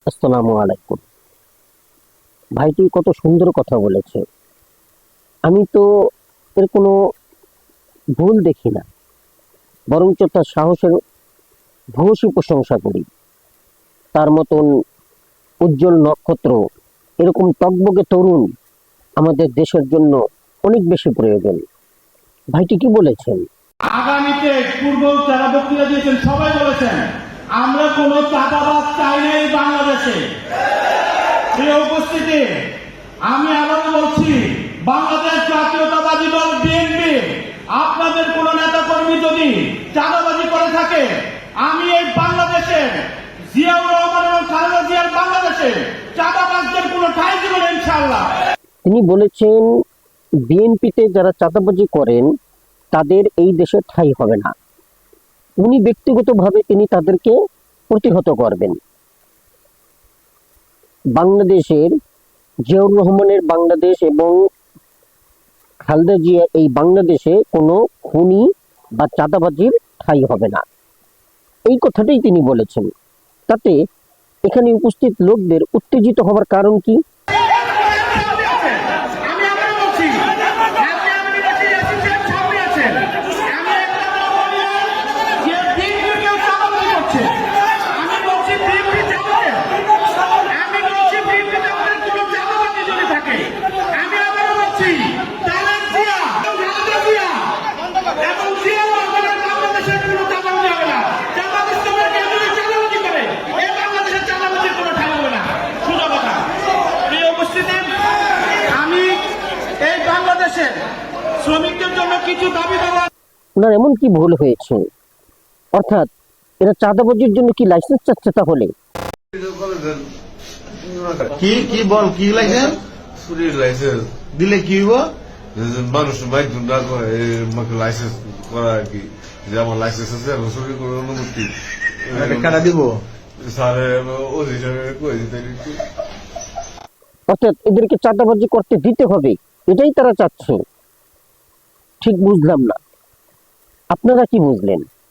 আসসালামু আলাইকুম। ভাইটি কত সুন্দর কথা বলেছে। আমি তো এর কোনো ভুল দেখি না, বরঞ্চ তার সাহসের ভূয়সী প্রশংসা করি। তার মতন উজ্জ্বল নক্ষত্র, এরকম টকবকে তরুণ আমাদের দেশের জন্য অনেক বেশি প্রয়োজন। ভাইটি কি বলেছেন? আগামীতে পূর্ব যারা বক্তৃতা দিয়েছেন সবাই বলেছেন আমরা কোন চাঁদাবাজ চাই না এই বাংলাদেশে। এই উপস্থিতি আমি আবারও বলছি, বাংলাদেশ জাতীয়তাবাদী দল বিএনপি আপনাদের কোন নেতা কর্মী যদি চাঁদাবাজি করে থাকে, আমি এই বাংলাদেশের জিয়াউর রহমান এবং খালেদা জিয়ার বাংলাদেশে চাঁদাবাজদের কোনো ঠাঁই দেবেন না ইনশাআল্লাহ। তিনি বলেছেন বিএনপিতে যারা চাঁদাবাজি করেন তাদের এই দেশে ঠাঁই হবে না। উনি ব্যক্তিগতভাবে তিনি তাদেরকে প্রতিহত করবেন। বাংলাদেশের জিয়াউর রহমানের বাংলাদেশ এবং খালেদা জিয়া এই বাংলাদেশে কোনো খুনি বা চাঁদাবাজির ঠাঁই হবে না, এই কথাটাই তিনি বলেছেন। তাতে এখানে উপস্থিত লোকদের উত্তেজিত হবার কারণ কি? শ্রমিকদের জন্য কিছু দাবি দেওয়া। ওনার এমন কি ভুল হয়েছে? অর্থাৎ এরা চাঁদাবাজির জন্য কি লাইসেন্স চাচ্ছে? তাহলে কি কি বল কি লাইসেন্স? চুরির লাইসেন্স দিলে কি হইব? মানুষ মাইক না করে আমাকে লাইসেন্স করা আর কি, যে আমার লাইসেন্স আছে আমি চুরি করার অনুমতি কারা দিব? স্যারে ওসি সাহেব কই দিতে। অর্থাৎ এদেরকে চাঁদাবাজি করতে দিতে হবে, এটাই তারা চাচ্ছে। ঠিক বুঝলাম না, আপনারা কি বুঝলেন?